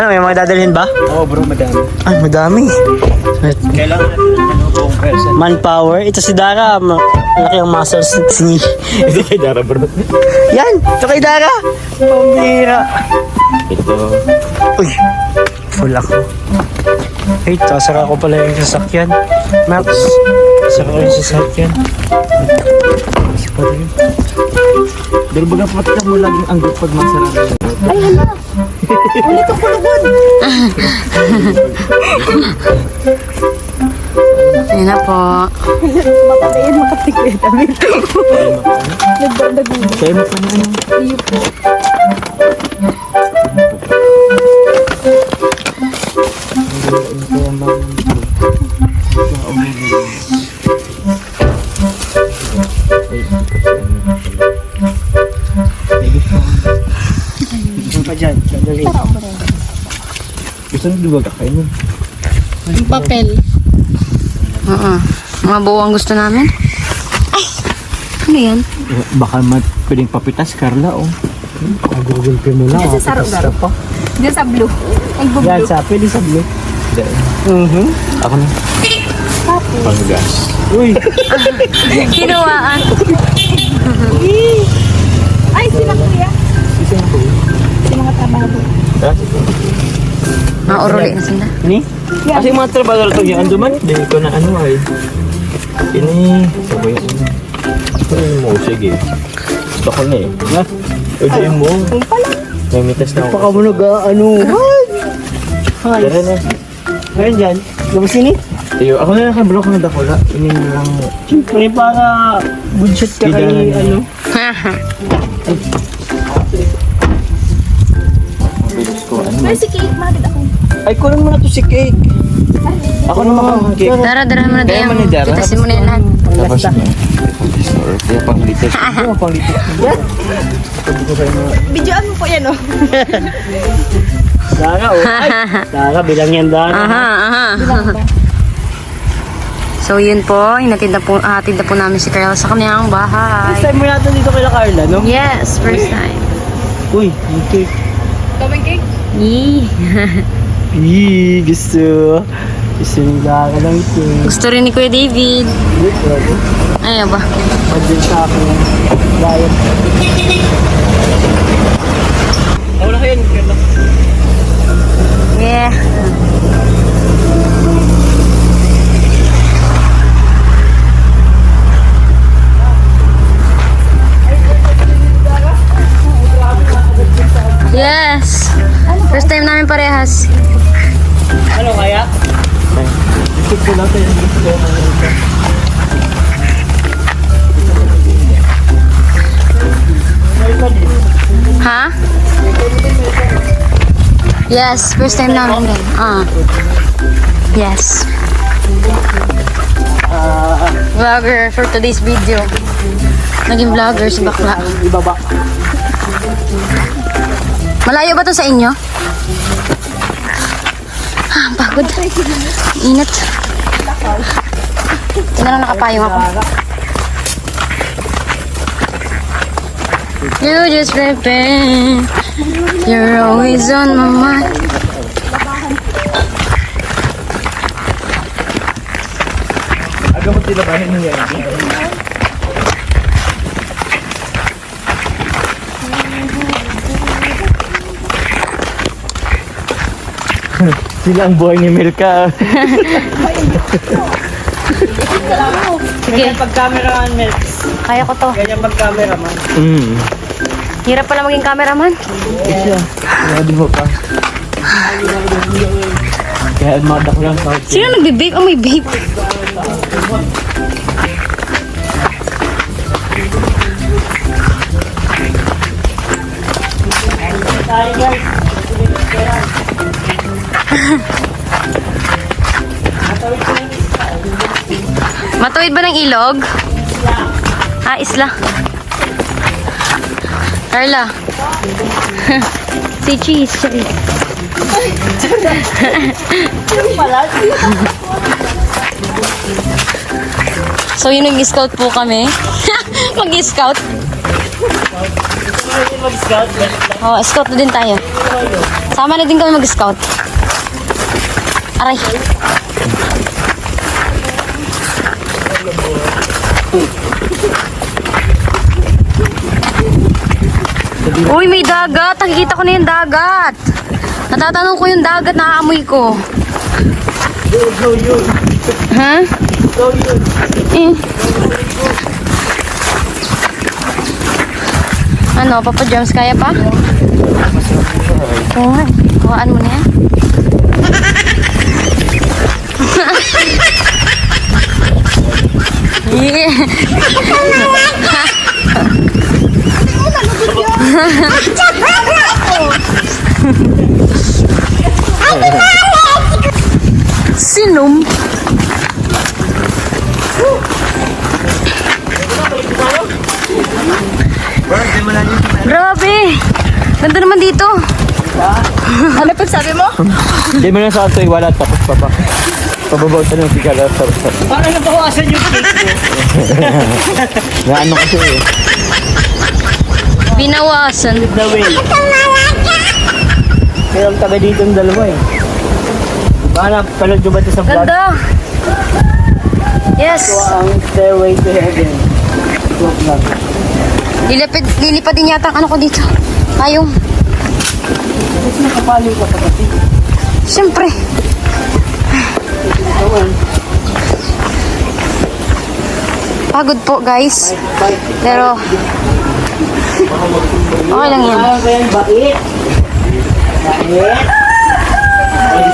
May mga dadalhin ba? Oo bro, madami. Ay, madami. Kailangan natin buong person. Manpower. Ito si Dara. Laki ang muscles ni... Hindi kay Dara bro. Yan! Ito kay Dara! Pambira. Ito. Uy! Full ako. Ay, sasara ko pala yung sasakyan. Max, sasara ko yung sasakyan. Pero baga patita mo laging anggot pag masarap. Ay, hala. Ulit ang kulubod. Ayun na po. Makatayin, makatigil. Nagdadagulo. Kaya mo pa na ano. Iyo po. Ano pa dyan? Dadalhin. Gusto nyo diba kakain mo? Yung papel. Oo. Mga buo ang gusto namin. Ay! Ano yan? Baka pwedeng papitas, Carla oh. Google Pay mo lang. Sa saro-saro pa. Diyan sa blue. Ay, Yan, blue. sa pili sa blue. Ako na. Panggas. Uy! Kinuwaan. Ay, sila kuya. Si mga trabaho. Mga uruli na sila. Ni? Kasi mga trabaho ito yung anduman. Hindi ko na ano ay. Ini. Sabay ano. Ano mo? Sige. Gusto ko na eh. Ha? Pwede mo. May mitas na ako. Baka mo ano. Hi! Tara na. Ngayon dyan. Gabas ini? Iyo, ako na nakablok ng dakula. Ini lang. Siyempre, para good shot ka kay ano. Mabilis ko. Ano? Ay, si Kate, magad ako. Ay, kulang mo na to si Cake. Ako naman ang cake. Dara mo na Kaya tayo. mo ni Dara? Pitasin mo na yan lahat. Tapos na. Or kaya pang litis. Ano pang litis? Videoan mo po yan, oh. Dara, oh. Ay! Dara, bilang yan, Dara. Aha. So yun po, hatid na po namin si Carla sa kanyang First bahay. time mo natin dito kay Carla, no? Yes, first time. Uy, yung cake. Gawin cake? Yee. Yee, gusto. Gusto ni Dara ng cake. Gusto rin ni Kuya David. Ayaw ba? Pwede sa akin. Bayan. Ako na kayo, Carla. Yeah. Yes. First time namin parehas. Ano kaya? Isip ko natin yung gusto. Ha? Yes, first time namin din. Yes. Vlogger for today's video. Naging vlogger si Bakla. Ibaba. Malayo ba to sa inyo? Ang pagod. Init. Ito na lang nakapayong ako. You just repeat. You're always on my mind. Aga mo tinabahin mo yan. Sila ang buhay ni Milka. Sige, Pag-cameraman, Melks. kaya ko to. Ganyan pag-cameraman. Hirap pala maging cameraman. Siya. Di mo pa. Kaya madak lang sa Sino nagbe-vape? Oh, may vape. Tayo, guys. Matuwid ba ng ilog? Isla. Carla. Si Cheese. So yun, nag-scout po kami. Mag-scout. Oh, scout na din tayo. Sama na din kami mag-scout. Aray. Uy, may dagat. Nakikita ko na yung dagat. Natatanong ko yung dagat, naaamoy ko. Ha? Eh. Ano, Papa Joms, kaya pa? Oo nga. Kuhaan mo na yan. Yeah. Sinum? Grabe! Ganda naman dito. Ano pag sabi mo? Hindi mo na sa ato wala tapos pa. Pababaw sa nung sigala sa Para nabawasan yung cake mo. na ano kasi eh. Binawasan. The way. Meron taga dito ng dalawa eh. Baka napanood nyo ba ito sa vlog? Ganda! Yes! Ito ang Stairway to Heaven. Vlog lang. Lilipad din yata ang ano ko dito. Payong. Mas nakapaliw ka pa kasi. Siyempre. Pagod po guys. Pero okay lang yan. Ano ba yan? Bait? Bait?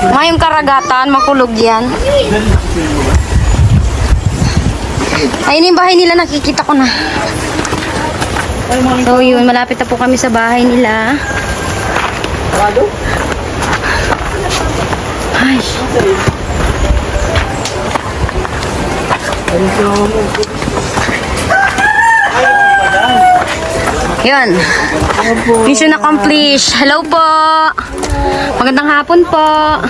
Mayong karagatan, makulog yan. Ayun yung bahay nila, nakikita ko na. So yun, malapit na po kami sa bahay nila. Ay. Yun. Mission accomplished. Hello po. Magandang hapon po.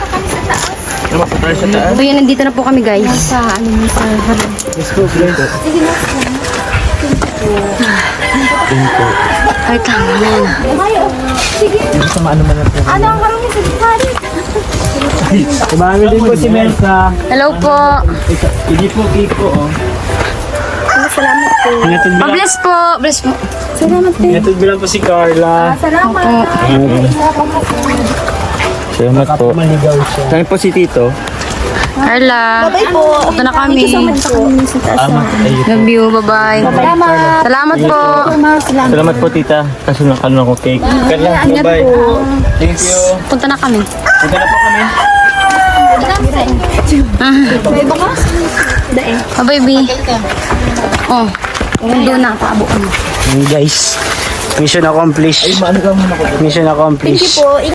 So yun, nandito na po kami guys. Sa ano mo sa harap. Let's go, Blake. Wait lang, mamaya na. Ano ang karami sa gitari? Tumami din po si Melka. Hello po. Hindi po cake po, oh. Salamat po. Ingatid mo lang. Bless po. Bless po. Salamat po. Ingatid mo lang po si Carla. Salamat. Salamat po. Maligaw siya. Saan po si Tito? Carla. Bye po. Ito na kami. Love you. Bye-bye. Salamat. Salamat po. Salamat. Salamat po tita. Kasi nakaano ko cake. Carla, bye-bye. Thank you. Punta na kami. Punta na po kami. May iba ka? Dae. Bye-bye, B. Oh. Doon na. Paabo ka mo. Guys, mission accomplished. Mission accomplished. Thank you po.